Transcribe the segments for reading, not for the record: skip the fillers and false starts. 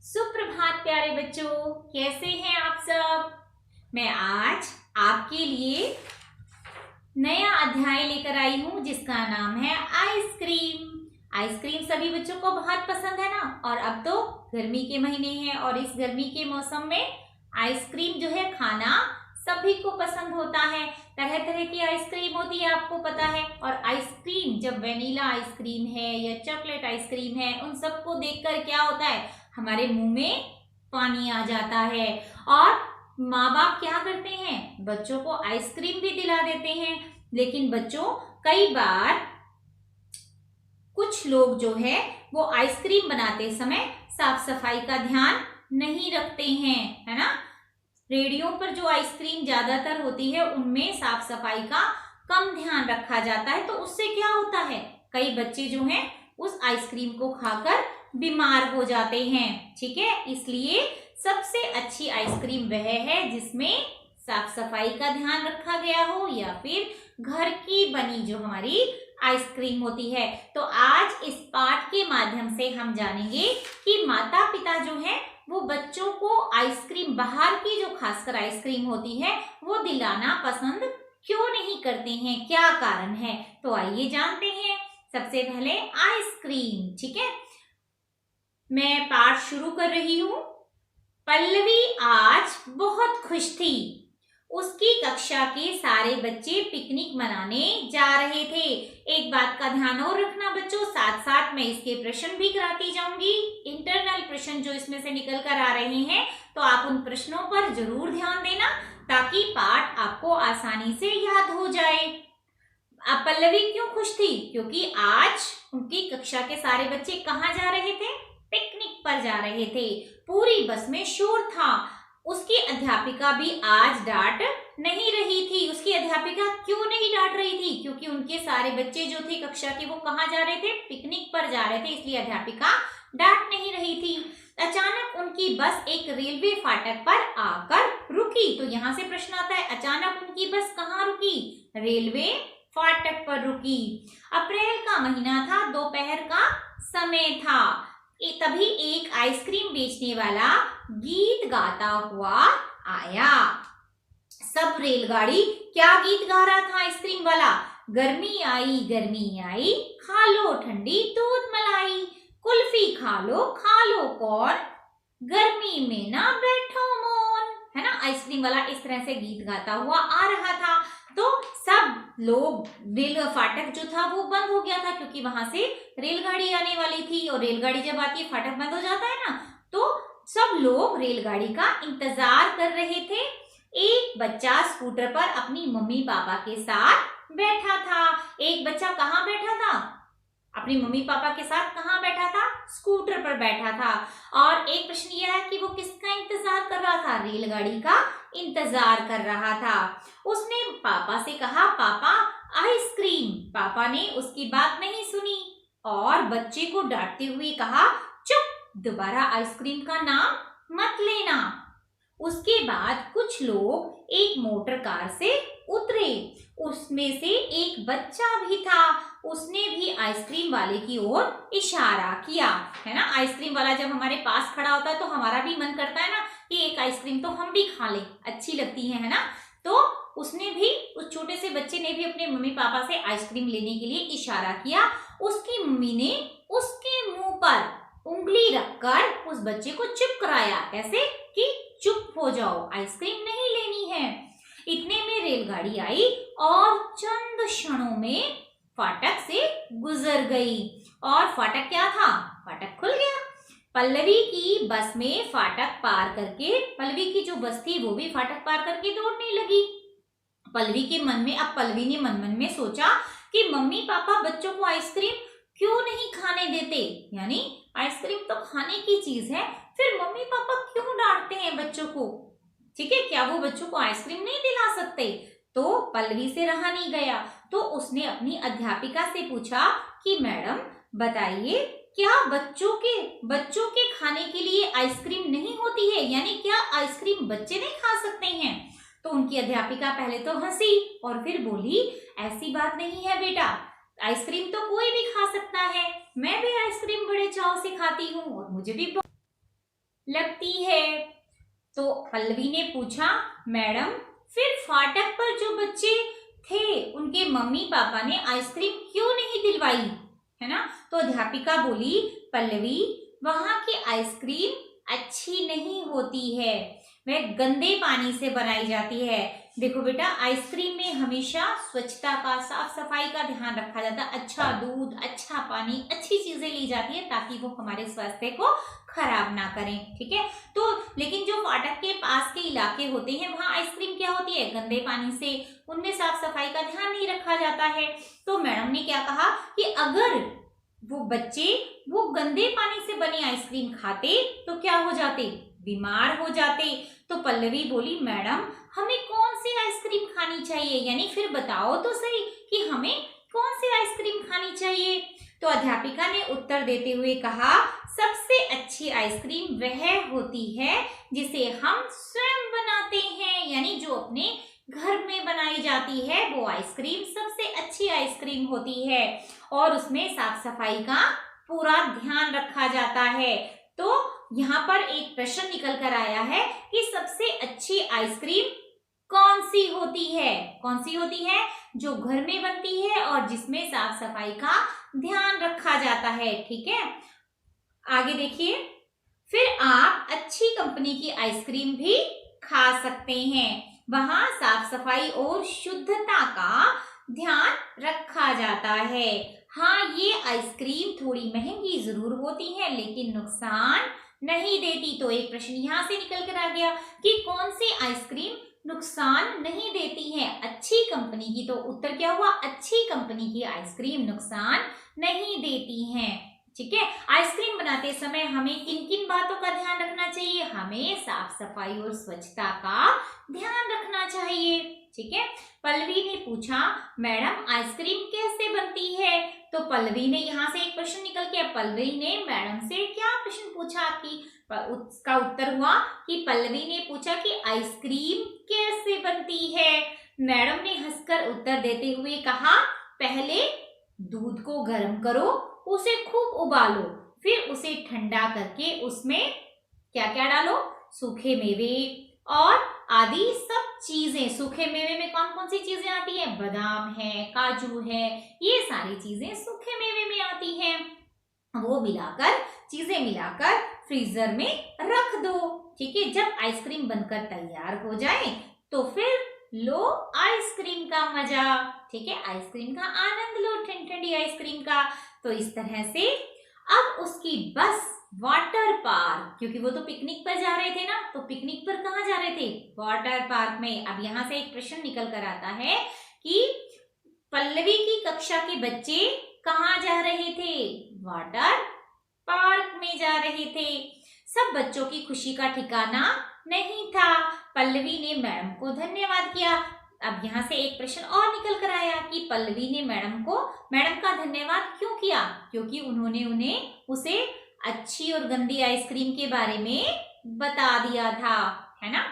सुप्रभात प्यारे बच्चों, कैसे हैं आप सब। मैं आज आपके लिए नया अध्याय लेकर आई हूं जिसका नाम है आइसक्रीम। आइसक्रीम सभी बच्चों को बहुत पसंद है ना। और अब तो गर्मी के महीने हैं और इस गर्मी के मौसम में आइसक्रीम जो है खाना सभी को पसंद होता है। तरह तरह की आइसक्रीम होती है, आपको पता है। और आइसक्रीम जब वेनिला आइसक्रीम है या चॉकलेट आइसक्रीम है, उन सबको देखकर क्या होता है, हमारे मुंह में पानी आ जाता है। और माँ बाप क्या करते हैं, बच्चों को आइसक्रीम भी दिला देते हैं। लेकिन बच्चों, कई बार कुछ लोग जो है वो आइसक्रीम बनाते समय साफ सफाई का ध्यान नहीं रखते हैं, है ना। रेडियो पर जो आइसक्रीम ज्यादातर होती है उनमें साफ सफाई का कम ध्यान रखा जाता है। तो उससे क्या होता है, कई बच्चे जो हैं उस आइसक्रीम को खाकर बीमार हो जाते हैं। ठीक है, इसलिए सबसे अच्छी आइसक्रीम वह है जिसमें साफ सफाई का ध्यान रखा गया हो, या फिर घर की बनी जो हमारी आइसक्रीम होती है। तो आज इस पाठ के माध्यम से हम जानेंगे कि माता पिता जो हैं वो बच्चों को आइसक्रीम, बाहर की जो खासकर आइसक्रीम होती है, वो दिलाना पसंद क्यों नहीं करते हैं, क्या कारण है। तो आइए जानते हैं। सबसे पहले आइसक्रीम। ठीक है, मैं पाठ शुरू कर रही हूं। पल्लवी आज बहुत खुश थी। उसकी कक्षा के सारे बच्चे पिकनिक मनाने जा रहे थे। एक बात का ध्यान और रखना बच्चों, साथ साथ मैं इसके प्रश्न भी कराती जाऊंगी। इंटरनल प्रश्न जो इसमें से निकल कर आ रहे हैं, तो आप उन प्रश्नों पर जरूर ध्यान देना ताकि पाठ आपको आसानी से याद हो जाए। अब पल्लवी क्यों खुश थी, क्योंकि आज उनकी कक्षा के सारे बच्चे कहाँ जा रहे थे, पिकनिक पर जा रहे थे। पूरी बस में शोर था। उसकी अध्यापिका भी आज डांट नहीं रही थी। उसकी अध्यापिका क्यों नहीं डांट रही थी, क्योंकि उनके सारे बच्चे जो थे कक्षा के वो कहाँ जा रहे थे, पिकनिक पर जा रहे थे, इसलिए अध्यापिका डांट नहीं रही थी। अचानक उनकी बस एक रेलवे फाटक पर आकर रुकी। तो यहाँ से प्रश्न आता है, अचानक उनकी बस कहाँ रुकी, रेलवे फाटक पर रुकी। अप्रैल का महीना था, दोपहर का समय था। तभी एक आइसक्रीम बेचने वाला गीत गाता हुआ आया। सब रेलगाड़ी क्या गीत गा रहा था आइसक्रीम वाला, गर्मी आई खा लो ठंडी दूध मलाई, कुल्फी खा लो कौन, गर्मी में ना बैठो मौन, है ना। आइसक्रीम वाला इस तरह से गीत गाता हुआ आ रहा था। तो सब लोग, रेल फाटक जो था वो बंद हो गया था, क्योंकि वहां से रेलगाड़ी आने वाली थी। और रेलगाड़ी जब आती है फाटक बंद हो जाता है ना। तो सब लोग रेलगाड़ी का इंतजार कर रहे थे। एक बच्चा स्कूटर पर अपनी मम्मी पापा के साथ बैठा था। एक बच्चा कहाँ बैठा था, अपनी मम्मी पापा के साथ कहाँ बैठा था, स्कूटर पर बैठा था। और एक प्रश्न यह है कि वो किसका इंतजार कर रहा था, रेलगाड़ी का इंतजार कर रहा था। उसने पापा से कहा, पापा आइसक्रीम। पापा ने उसकी बात नहीं सुनी और बच्चे को डांटते हुए कहा, चुप, दोबारा आइसक्रीम का नाम मत लेना। उसके बाद कुछ लोग एक मोटर कार से उतरे। उसमें से एक बच्चा भी था। उसने भी आइसक्रीम वाले की ओर इशारा किया, है ना। आइसक्रीम वाला जब हमारे पास खड़ा होता है तो हमारा भी मन करता है ना कि एक आइसक्रीम तो हम भी खा लें, अच्छी लगती है ना। तो उसने भी, उस छोटे से बच्चे ने भी अपने मम्मी पापा से आइसक्रीम लेने के लिए इशारा किया। उसकी मम्मी ने उसके मुंह पर उंगली रखकर उस बच्चे को चुप कराया, कैसे कि चुप हो जाओ, आइसक्रीम नहीं लेनी है। इतने में रेलगाड़ी आई और चंद क्षणों में फाटक से गुजर गई। और फाटक क्या था, फाटक खुल गया। पल्लवी की बस में फाटक पार करके, पल्लवी की जो बस थी वो भी फाटक पार करके दौड़ने लगी। पल्लवी के मन में, अब पल्लवी ने मन मन में सोचा कि मम्मी पापा बच्चों को आइसक्रीम क्यों नहीं खाने देते, यानी आइसक्रीम तो खाने की चीज है, फिर मम्मी पापा क्यों डांटते हैं बच्चों को। ठीक है, क्या वो बच्चों को आइसक्रीम नहीं दिला सकते। तो पल्लवी से रहा नहीं गया, तो उसने अपनी अध्यापिका से पूछा कि मैडम बताइए, क्या बच्चों के खाने के लिए आइसक्रीम नहीं होती है, यानी क्या आइसक्रीम बच्चे नहीं खा सकते हैं। तो उनकी अध्यापिका पहले तो हंसी और फिर बोली, ऐसी बात नहीं है बेटा, आइसक्रीम तो कोई भी खा सकता है, मैं भी आइसक्रीम बड़े चाव से खाती हूँ और मुझे भी लगती है। तो पल्लवी ने पूछा, मैडम फिर फाटक पर जो बच्चे थे उनके मम्मी पापा ने आइसक्रीम क्यों नहीं दिलवाई, है ना। तो अध्यापिका बोली, पल्लवी वहां की आइसक्रीम अच्छी नहीं होती है, वह गंदे पानी से बनाई जाती है। देखो बेटा, आइसक्रीम में हमेशा स्वच्छता का, साफ सफाई का ध्यान रखा जाता है। अच्छा दूध, अच्छा पानी, अच्छी चीजें ली जाती है ताकि वो हमारे स्वास्थ्य को खराब ना करें, ठीक है। तो लेकिन जो फाटक के पास के इलाके होते हैं वहां आइसक्रीम क्या होती है, गंदे पानी से, उनमें साफ सफाई का ध्यान नहीं रखा जाता है। तो मैडम ने क्या कहा कि अगर वो बच्चे वो गंदे पानी से बनी आइसक्रीम खाते तो क्या हो जाते, बीमार हो जाते। तो पल्लवी बोली, मैडम हमें कौन सी आइसक्रीम खानी चाहिए, यानी फिर बताओ तो सही कि हमें कौन सी आइसक्रीम खानी चाहिए। तो अध्यापिका ने उत्तर देते हुए कहा, सबसे अच्छी आइसक्रीम वह होती है जिसे हम स्वयं बनाते हैं, यानी जो अपने घर में बनाई जाती है वो आइसक्रीम सबसे अच्छी आइसक्रीम होती है और उसमें साफ सफाई का पूरा ध्यान रखा जाता है। तो यहाँ पर एक प्रश्न निकल कर आया है कि सबसे अच्छी आइसक्रीम कौन सी होती है, कौन सी होती है, जो घर में बनती है और जिसमें साफ सफाई का ध्यान रखा जाता है, ठीक है। आगे देखिए, फिर आप अच्छी कंपनी की आइसक्रीम भी खा सकते हैं, वहां साफ सफाई और शुद्धता का ध्यान रखा जाता है। हाँ, ये आइसक्रीम थोड़ी महंगी जरूर होती है लेकिन नुकसान नहीं देती। तो एक प्रश्न यहाँ से निकल कर आ गया कि कौन सी आइसक्रीम नुकसान नहीं देती है, अच्छी कंपनी की। तो उत्तर क्या हुआ, अच्छी कंपनी की आइसक्रीम नुकसान नहीं देती हैं, ठीक है। आइसक्रीम बनाते समय हमें किन किन बातों का ध्यान रखना चाहिए, हमें साफ सफाई और स्वच्छता का ध्यान रखना चाहिए, ठीक है। पल्लवी ने पूछा, मैडम आइसक्रीम कैसे बनती है। तो पल्लवी ने यहाँ से एक प्रश्न निकल के, पल्लवी ने मैडम से क्या प्रश्न पूछा कि उसका उत्तर हुआ कि पल्लवी ने पूछा कि आइसक्रीम कैसे बनती है। मैडम ने हंसकर उत्तर देते हुए कहा, पहले दूध को गर्म करो, उसे खूब उबालो, फिर उसे ठंडा करके उसमें क्या क्या डालो, सूखे मेवे और आदि सब चीजें। सूखे मेवे में कौन कौन सी चीजें आती हैं, बादाम है, काजू है, ये सारी चीजें सूखे मेवे में आती हैं। वो मिलाकर, चीजें मिलाकर फ्रीजर में रख दो, ठीक है। जब आइसक्रीम बनकर तैयार हो जाए तो फिर लो आइसक्रीम का मजा, ठीक है, आइसक्रीम का आनंद लो, ठंडी ठंडी आइसक्रीम का। तो इस तरह से अब उसकी बस वाटर पार्क, क्योंकि वो तो पिकनिक पर जा रहे थे ना, तो पिकनिक पर कहाँ जा रहे थे, वाटर पार्क में। अब यहाँ से एक प्रश्न निकल कर आता है कि पल्लवी की कक्षा के बच्चे कहाँ जा रहे थे, वाटर पार्क में जा रहे थे। सब बच्चों की खुशी का ठिकाना नहीं था। पल्लवी ने मैडम को धन्यवाद किया। अब यहाँ से एक प्रश्न और निकल कर आया कि पल्लवी ने मैडम का धन्यवाद क्यों किया, क्योंकि उन्होंने उन्हें उसे अच्छी और गंदी आइसक्रीम के बारे में बता दिया था, है ना।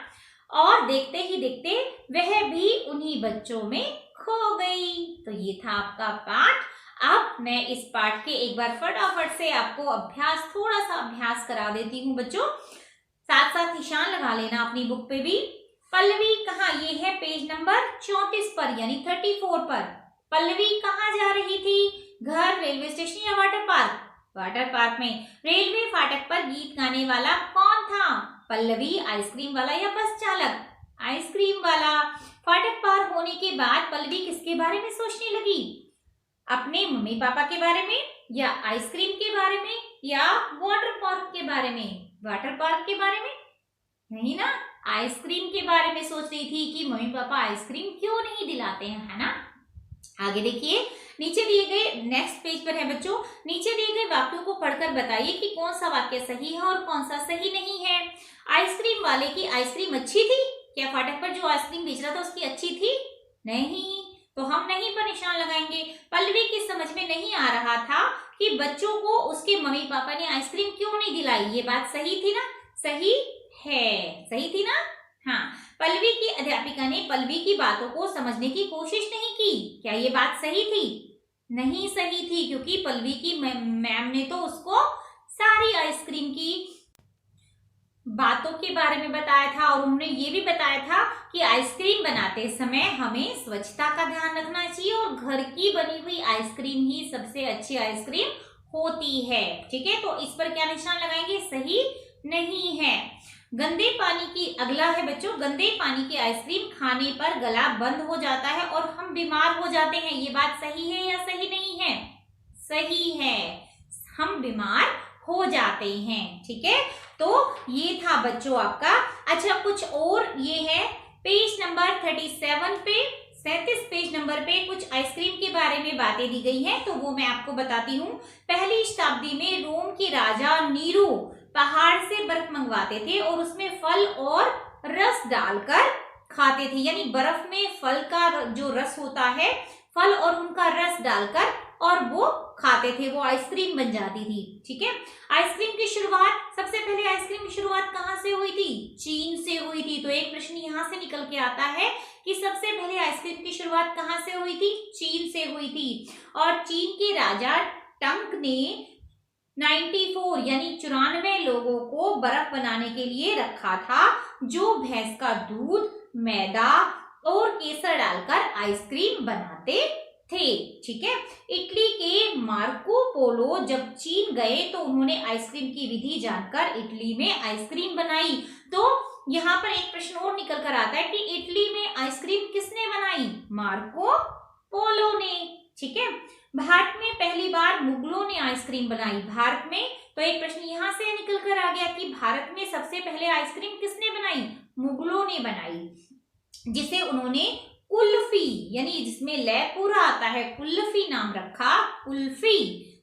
और देखते ही देखते वह भी उन्हीं बच्चों में खो गई। तो ये था आपका पाठ। अब मैं इस पाठ के एक बार फटाफट से आपको थोड़ा सा अभ्यास करा देती हूँ बच्चों, साथ साथ निशान लगा लेना अपनी बुक पे भी। पल्लवी कहाँ, ये है पेज नंबर 34 पर, यानी 34 पर। पल्लवी कहाँ जा रही थी, घर, रेलवे स्टेशन या वाटर पार्क, वाटर पार्क में। रेलवे फाटक पर गीत गाने वाला कौन था, पल्लवी, आइसक्रीम वाला या बस चालक, आइसक्रीम वाला। फाटक पार होने के बाद पल्लवी किसके बारे में सोचने लगी, अपने मम्मी पापा के बारे में या आइसक्रीम के बारे में या वाटर पार्क के बारे में, वाटर पार्क के बारे में नहीं ना, आइसक्रीम के बारे में सोच रही थी कि मम्मी पापा आइसक्रीम क्यों नहीं दिलाते हैं, है ना। आगे देखिए, नीचे दिए गए, नेक्स्ट पेज पर है बच्चों, नीचे दिए गए वाक्यों को पढ़कर बताइए कि कौन सा वाक्य सही है और कौन सा सही नहीं है। आइसक्रीम वाले की आइसक्रीम अच्छी थी, क्या फाटक पर जो आइसक्रीम बेच रहा था उसकी अच्छी थी, नहीं, तो हम नहीं पर निशान लगाएंगे। पल्लवी की समझ में नहीं आ रहा था कि बच्चों को उसके मम्मी पापा ने आइसक्रीम क्यों नहीं दिलाई, ये बात सही थी ना, सही है, सही थी ना। हाँ, पल्लवी की अध्यापिका ने पल्लवी की बातों को समझने की कोशिश नहीं की, क्या ये बात सही थी, नहीं सही थी, क्योंकि पल्लवी की मैम ने तो उसको सारी आइसक्रीम की बातों के बारे में बताया था और उन्होंने ये भी बताया था कि आइसक्रीम बनाते समय हमें स्वच्छता का ध्यान रखना चाहिए और घर की बनी हुई आइसक्रीम ही सबसे अच्छी आइसक्रीम होती है। ठीक है, तो इस पर क्या निशान लगाएंगे, सही नहीं है। गंदे पानी की, अगला है बच्चों, गंदे पानी की आइसक्रीम खाने पर गला बंद हो जाता है और हम बीमार हो जाते हैं। ये बात सही है या सही नहीं है? सही है, हम बीमार हो जाते हैं। ठीक है, तो ये था बच्चों आपका। अच्छा, कुछ और ये है पेज नंबर 37 पे, 37 पेज नंबर पे कुछ आइसक्रीम के बारे में बातें दी गई हैं, तो वो मैं आपको बताती हूँ। पहली शताब्दी में रोम के राजा नीरो पहाड़ से बर्फ मंगवाते थे और उसमें फल और रस डालकर खाते थे, यानी बर्फ में फल का जो रस होता है, फल और उनका रस डालकर और वो खाते थे, वो आइसक्रीम बन जाती थी। ठीक है, आइसक्रीम की शुरुआत, सबसे पहले आइसक्रीम की शुरुआत कहाँ से हुई थी? चीन से हुई थी। तो एक प्रश्न यहाँ से निकल के आता है कि सबसे पहले आइसक्रीम की शुरुआत कहाँ से हुई थी? चीन से हुई थी। और चीन के राजा टंग ने 94 यानी 94 लोगों को बर्फ बनाने के लिए रखा था, जो भैंस का दूध, मैदा और केसर डालकर आइसक्रीम बनाते थे। ठीक है, इटली के मार्को पोलो जब चीन गए तो उन्होंने आइसक्रीम की विधि जानकर इटली में आइसक्रीम बनाई। तो यहाँ पर एक प्रश्न और निकल कर आता है कि इटली में आइसक्रीम किसने बनाई? मार्को पोलो ने। ठीक है, भारत में पहली बार मुगलों ने आइसक्रीम बनाई। भारत में, तो एक प्रश्न यहाँ से निकल कर आ गया कि भारत में सबसे पहले आइसक्रीम किसने बनाई? मुगलों ने बनाई, जिसे उन्होंने कुल्फी, यानी जिसमें ले पूरा आता है, कुल्फी नाम रखा, कुल्फी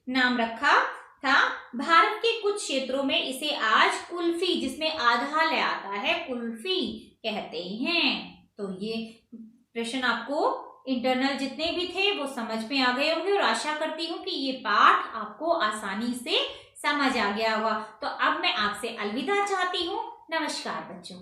नाम रखा था। भारत के कुछ क्षेत्रों में इसे आज कुल्फी, जिसमें आधा ले आता है, कुल्फी कहते हैं। तो ये प्रश्न आपको इंटरनल जितने भी थे वो समझ में आ गए होंगे और आशा करती हूँ कि ये पाठ आपको आसानी से समझ आ गया होगा। तो अब मैं आपसे अलविदा चाहती हूँ। नमस्कार बच्चों।